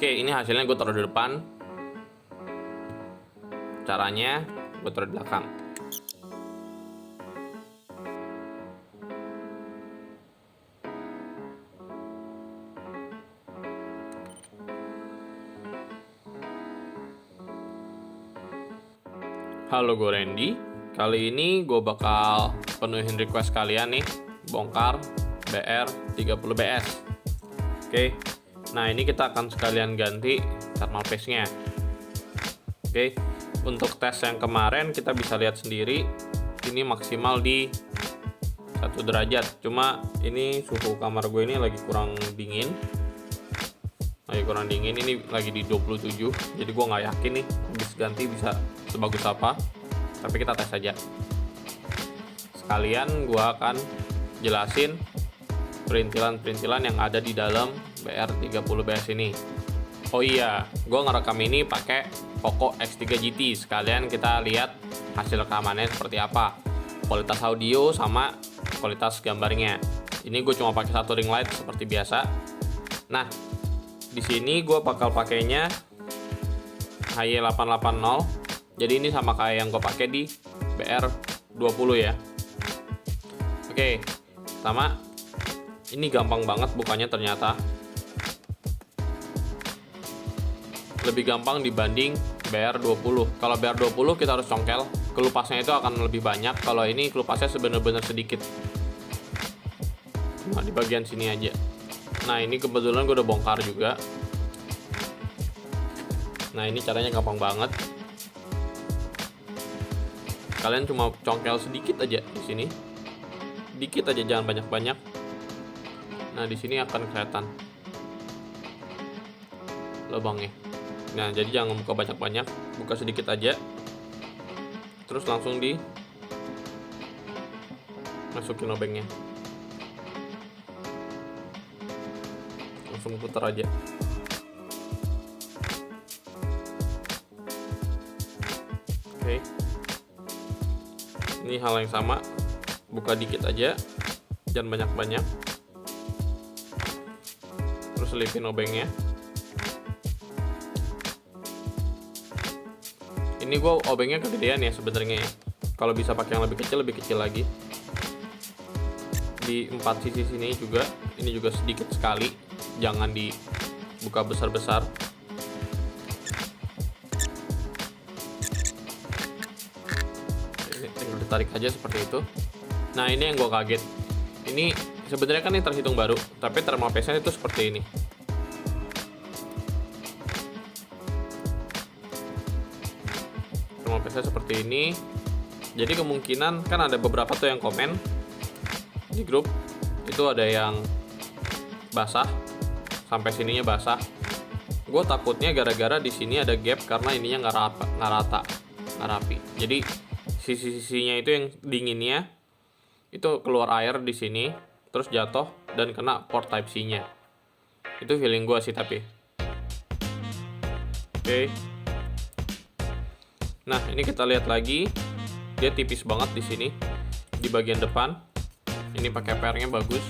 Oke, ini hasilnya gue taruh di depan. Caranya gue taruh di belakang. Halo, gue Randy. Kali ini gue bakal penuhin request kalian nih, bongkar BR30BS. Oke, nah ini kita akan sekalian ganti thermal paste-nya. Oke, untuk tes yang kemarin kita bisa lihat sendiri, ini maksimal di 1 derajat. Cuma ini suhu kamar gue ini lagi kurang dingin. Ini lagi di 27, jadi gue nggak yakin nih habis ganti bisa sebagus apa, tapi kita tes aja. Sekalian gue akan jelasin perintilan-perintilan yang ada di dalam BR30BS ini. Oh iya, gue ngerekam ini pakai Poco X3 GT. Sekalian kita lihat hasil rekamannya seperti apa, kualitas audio sama kualitas gambarnya. Ini gue cuma pakai satu ring light seperti biasa. Nah, di sini gue bakal pakainya HY880. Jadi ini sama kayak yang gue pakai di BR20 ya. Oke, pertama ini gampang banget bukanya ternyata. Lebih gampang dibanding BR20. Kalau BR20 kita harus congkel, kelupasnya itu akan lebih banyak. Kalau ini kelupasnya sebenarnya sedikit. Cuma di bagian sini aja. Nah, ini kebetulan gue udah bongkar juga. Nah, ini caranya gampang banget. Kalian cuma congkel sedikit aja di sini. Dikit aja, jangan banyak-banyak. Nah, di sini akan kelihatan lubangnya. Nah, jadi jangan buka banyak-banyak, buka sedikit aja. Terus langsung di masukin lubangnya. Langsung putar aja. Oke. Ini hal yang sama, buka dikit aja, jangan banyak-banyak. Terus selipin obengnya. Ini gue obengnya kegedean ya sebenarnya ya. Kalau bisa pakai yang lebih kecil lagi. Di 4 sisi sini juga, ini juga sedikit sekali, jangan dibuka besar-besar. Tinggal ditarik aja seperti itu. Nah, ini yang gue kaget. Ini sebenarnya kan ini terhitung baru, tapi thermal paste-nya itu seperti ini. Thermal paste-nya seperti ini. Jadi kemungkinan kan ada beberapa tuh yang komen di grup, itu ada yang basah, sampai sininya basah. Gue takutnya gara-gara di sini ada gap karena ininya nggak rapi. Jadi sisi-sisinya itu yang dinginnya itu keluar air di sini, terus jatuh dan kena port Type C-nya. Itu feeling gue sih tapi. Oke. Nah, ini kita lihat lagi, dia tipis banget di sini, di bagian depan. Ini pakai PR-nya bagus,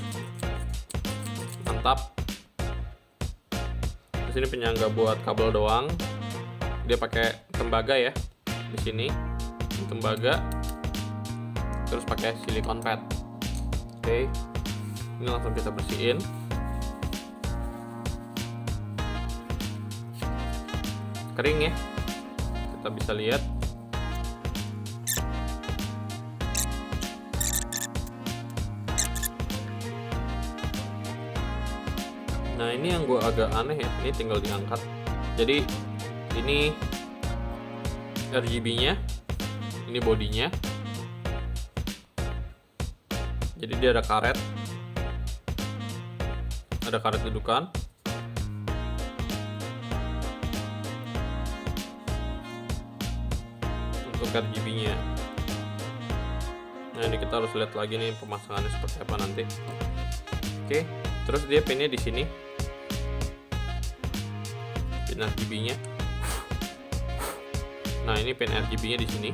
mantap. Di sini penyangga buat kabel doang. Dia pakai tembaga ya di sini. Tembaga, terus pakai silikon pad. Oke, ini langsung kita bersihin. Kering ya, kita bisa lihat. Nah, ini yang gue agak aneh ya, ini tinggal diangkat. Jadi ini RGB-nya, ini bodinya. Jadi dia ada karet dudukan. Untuk RGB-nya. Nah, ini kita harus lihat lagi nih pemasangannya seperti apa nanti. Oke, terus dia pinnya di sini. Pin RGB-nya. Nah, ini pin RGB-nya di sini.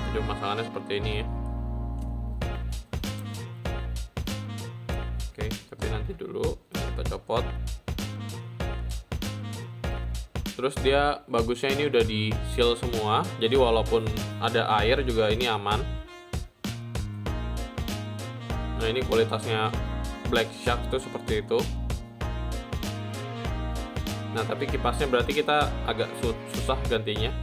Jadi pemasangannya seperti ini ya. aja dulu, kita copot. Terus dia bagusnya ini udah di seal semua, jadi walaupun ada air juga ini aman. Nah ini kualitasnya Black Shark tuh seperti itu. Nah tapi kipasnya berarti kita agak susah gantinya.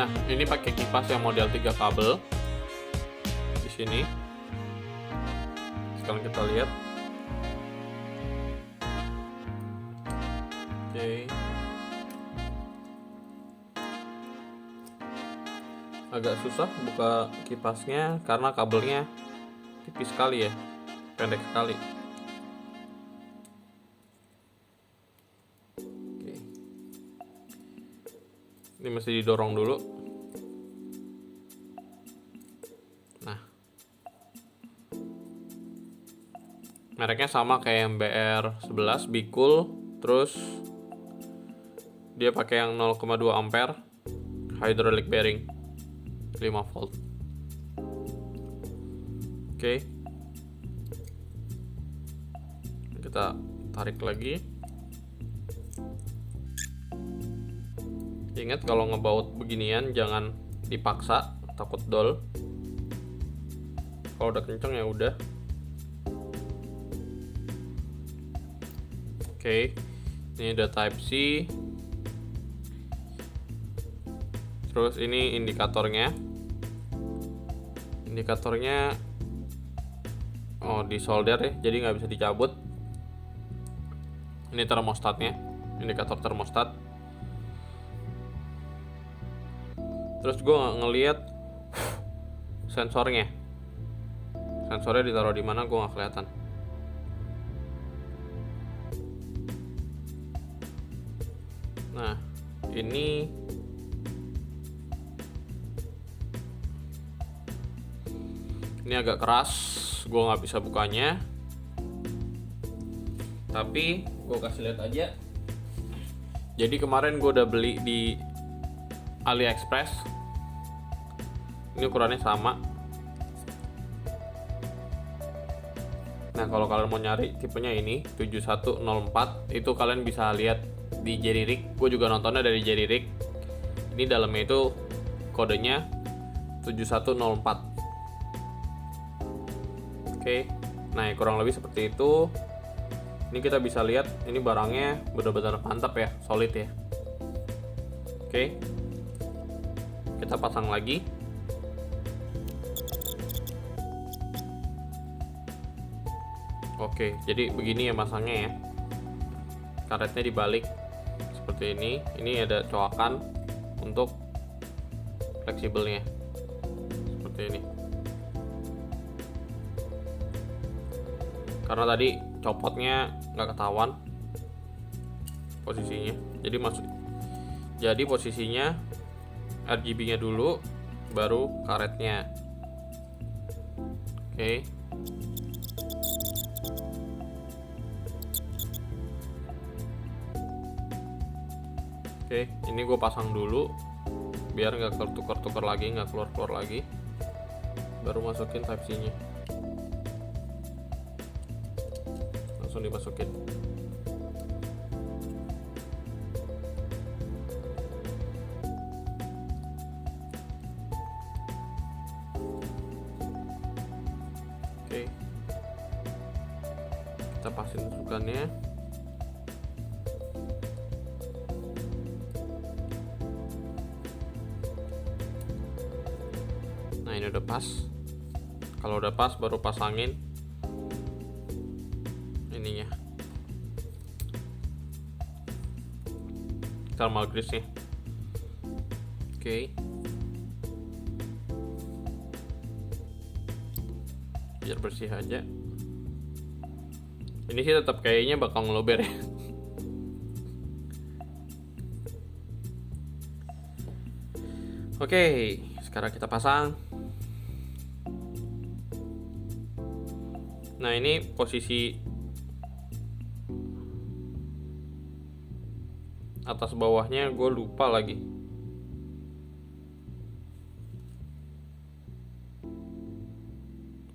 Nah ini pakai kipas yang model 3 kabel di sini. Sekarang kita lihat. Oke. Agak susah buka kipasnya karena kabelnya tipis sekali ya, pendek sekali. Oke. Ini mesti didorong dulu. Nah, mereknya sama kayak yang BR11 Bikool, terus dia pakai yang 0,2 ampere hydraulic bearing 5 volt. Oke. Kita tarik lagi. Ingat kalau ngebaut beginian jangan dipaksa, takut dol. Kalau udah kenceng ya udah. Oke. Ini ada Type C. Terus ini indikatornya. Indikatornya di solder ya, jadi nggak bisa dicabut. Ini termostatnya, indikator termostat. Terus gue ngeliat sensornya. Sensornya ditaruh di mana gue nggak kelihatan. Nah, ini agak keras, gue nggak bisa bukanya. Tapi gue kasih lihat aja. Jadi kemarin gue udah beli di AliExpress. Ini ukurannya sama. Nah kalau kalian mau nyari tipenya ini 7104, itu kalian bisa lihat di Jerry Rig. Gue juga nontonnya dari Jerry Rig. Ini dalamnya itu kodenya 7104. Oke, nah kurang lebih seperti itu. Ini kita bisa lihat ini barangnya benar-benar mantap ya, solid ya. Oke, kita pasang lagi. Oke, jadi begini ya masangnya ya. Karetnya dibalik seperti ini. Ini ada coakan untuk fleksibelnya seperti ini. Karena tadi copotnya nggak ketahuan posisinya, jadi posisinya RGB-nya dulu, baru karetnya. Oke. Oke, ini gue pasang dulu biar nggak ketukar-tukar lagi, nggak keluar-keluar lagi. Baru masukin Type C-nya. Langsung dimasukin. Oke. Kita pasin tusukannya. Nah, ini udah pas. Kalau udah pas baru pasangin ininya, thermal grease-nya. Oke. Biar bersih aja. Ini sih tetap kayaknya bakal ngeluber ya. Oke, sekarang kita pasang. Nah, ini posisi atas bawahnya gue lupa lagi.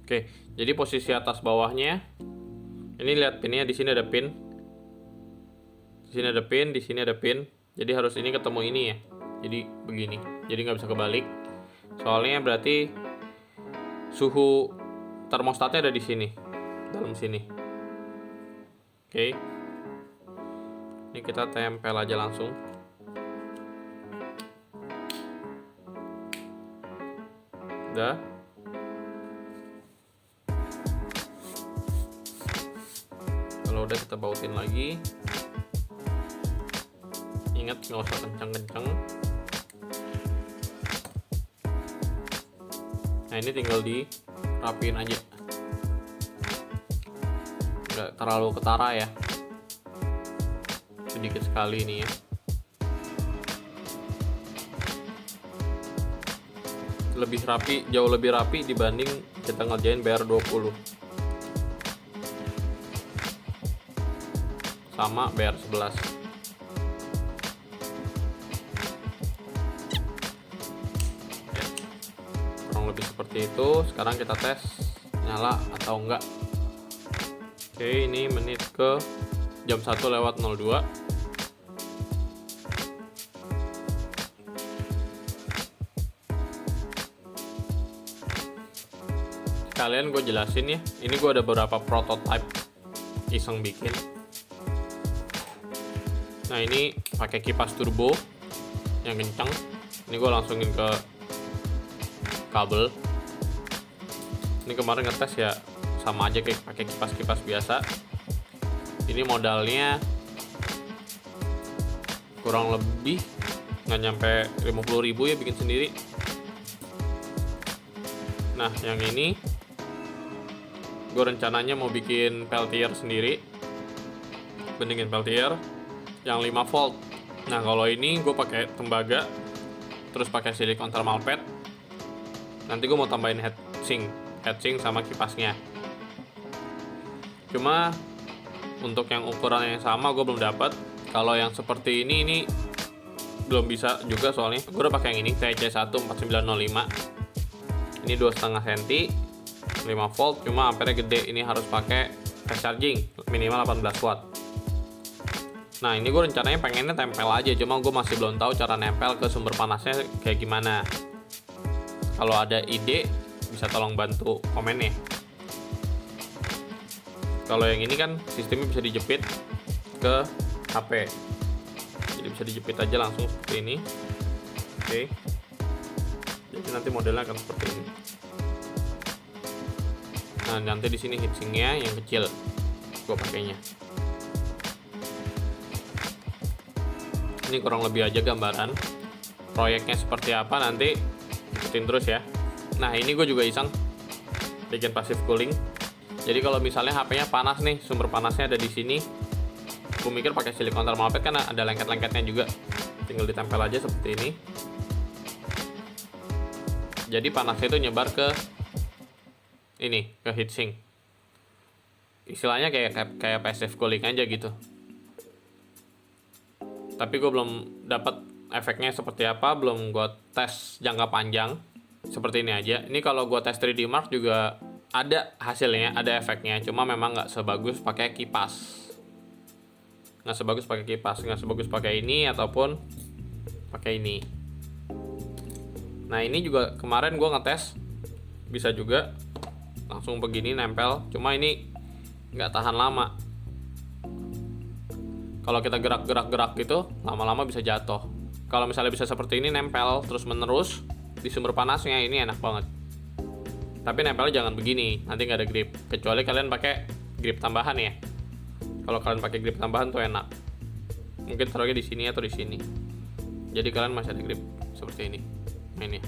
Oke, jadi posisi atas bawahnya Ini lihat pinnya, di sini ada pin. Di sini ada pin, di sini ada pin. Jadi harus ini ketemu ini ya. Jadi begini. Jadi nggak bisa kebalik. Soalnya berarti suhu termostatnya ada di sini, dalam sini. Oke. Ini kita tempel aja langsung. Udah. Kalau udah kita bautin lagi. Ingat nggak usah kencang-kencang. Nah ini tinggal dirapiin aja, nggak terlalu ketara ya, sedikit sekali ini ya. Lebih rapi, jauh lebih rapi dibanding kita ngerjain BR20 sama BR11. Lebih seperti itu. Sekarang kita tes nyala atau enggak. Oke, ini menit ke jam 1:02. Kalian gue jelasin ya, ini gue ada beberapa prototype iseng bikin. Nah ini pakai kipas turbo yang kencang. Ini gue langsungin ke kabel. Ini kemarin ngetes ya sama aja kayak pakai kipas-kipas biasa. Ini modalnya kurang lebih nggak nyampe 50.000 ya bikin sendiri. Nah yang ini gue rencananya mau bikin peltier sendiri, bandingin peltier yang 5 volt. Nah kalau ini gue pakai tembaga terus pakai silikon thermal pad. Nanti gue mau tambahin heatsink sama kipasnya. Cuma untuk yang ukuran yang sama gue belum dapat. Kalau yang seperti ini belum bisa juga soalnya. Gue udah pakai yang ini TC1 4905. Ini 2,5 cm, 5 volt. Cuma ampere gede. Ini harus pakai fast charging minimal 18 watt. Nah ini gue rencananya pengennya tempel aja. Cuma gue masih belum tahu cara nempel ke sumber panasnya kayak gimana. Kalau ada ide bisa tolong bantu komen ya. Kalau yang ini kan sistemnya bisa dijepit ke HP, jadi bisa dijepit aja langsung seperti ini. Oke, jadi nanti modelnya akan seperti ini. Nah nanti di sini heatsinknya yang kecil gue pakainya. Ini kurang lebih aja gambaran proyeknya seperti apa, nanti ikutin terus ya. Nah ini gue juga iseng bikin passive cooling. Jadi kalau misalnya HP-nya panas nih, sumber panasnya ada di sini, gue mikir pakai silikon thermal pad kan ada lengket-lengketnya juga, tinggal ditempel aja seperti ini. Jadi panasnya itu nyebar ke ini, ke heatsink. Istilahnya kayak passive cooling aja gitu. Tapi gue belum dapat efeknya seperti apa, belum gue tes jangka panjang. Seperti ini aja. Ini kalau gue tes 3D Mark juga ada hasilnya, ada efeknya. Cuma memang nggak sebagus pakai kipas. Nggak sebagus pakai ini ataupun pakai ini. Nah ini juga kemarin gue ngetes bisa juga langsung begini nempel. Cuma ini nggak tahan lama. Kalau kita gerak-gerak gitu, lama-lama bisa jatuh. Kalau misalnya bisa seperti ini nempel terus-menerus di sumber panasnya, ini enak banget. Tapi nempelnya jangan begini, nanti nggak ada grip. Kecuali kalian pakai grip tambahan ya. Kalau kalian pakai grip tambahan tuh enak. Mungkin taruhnya di sini atau di sini. Jadi kalian masih ada grip seperti ini. Nah ini.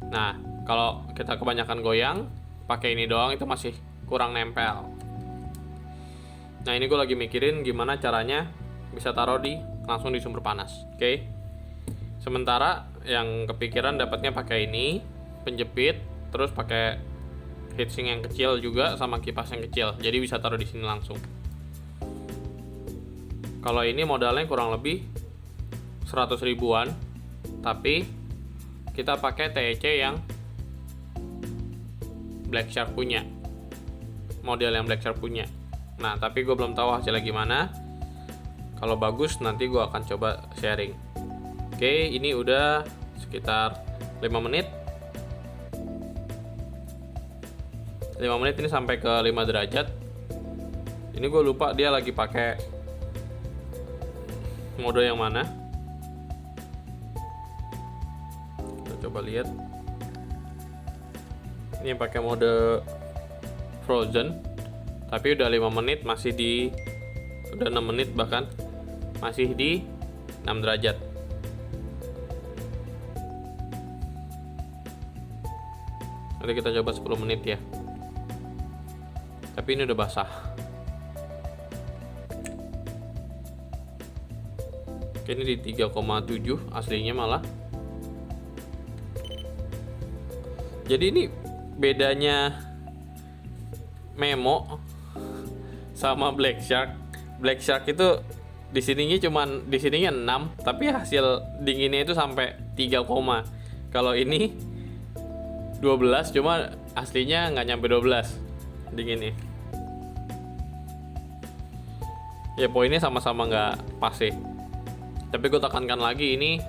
Nah kalau kita kebanyakan goyang, pakai ini doang itu masih kurang nempel. Nah ini gue lagi mikirin gimana caranya bisa taruh langsung di sumber panas. Oke. Sementara yang kepikiran dapatnya pakai ini penjepit, terus pakai heatsink yang kecil juga sama kipas yang kecil. Jadi bisa taruh di sini langsung. Kalau ini modalnya kurang lebih 100 ribuan, tapi kita pakai TEC yang Black Shark punya. model yang Black Shark punya. Nah, tapi gue belum tahu hasilnya gimana. Kalau bagus nanti gue akan coba sharing. Oke, ini udah sekitar 5 menit. 5 menit ini sampai ke 5 derajat. Ini gue lupa dia lagi pakai mode yang mana. Kita coba lihat. Ini pakai mode frozen. Tapi udah 5 menit udah 6 menit bahkan masih di 6 derajat. Nanti kita coba 10 menit ya. Tapi ini udah basah. Oke, ini di 3,7 aslinya malah. Jadi ini bedanya Memo sama Black Shark. Black Shark itu di sininya 6, tapi hasil dinginnya itu sampai 3, kalau ini 12, cuma aslinya nggak nyampe 12 dinginnya. Ya poinnya sama-sama nggak pas sih. Tapi gue tekankan lagi, ini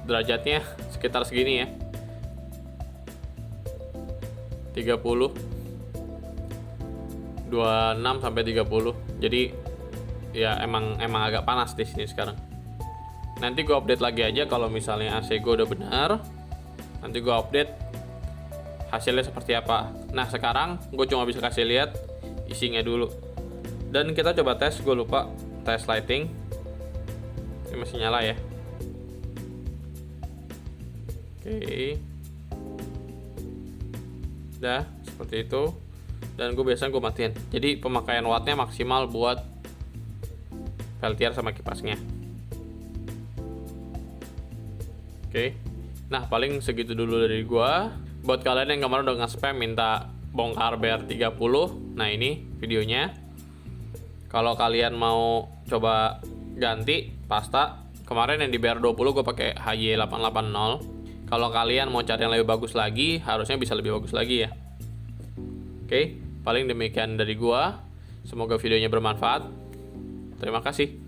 derajatnya sekitar segini ya, 30, 26 sampai 30. Jadi ya emang agak panas di sini sekarang. Nanti gue update lagi aja kalau misalnya AC gue udah benar. Nanti gue update hasilnya seperti apa. Nah, sekarang gue cuma bisa kasih lihat isinya dulu. Dan kita coba tes, gue lupa tes lighting. Ini masih nyala ya. Oke. Udah seperti itu. Dan biasanya gue matiin. Jadi pemakaian wattnya maksimal buat Peltier sama kipasnya. Oke. Nah, paling segitu dulu dari gue. Buat kalian yang kemarin udah nge-spam minta bongkar BR30, nah ini videonya. Kalau kalian mau coba ganti pasta, kemarin yang di BR20 gue pakai HY880. Kalau kalian mau cari yang lebih bagus lagi, harusnya bisa lebih bagus lagi ya. Oke, paling demikian dari gua. Semoga videonya bermanfaat. Terima kasih.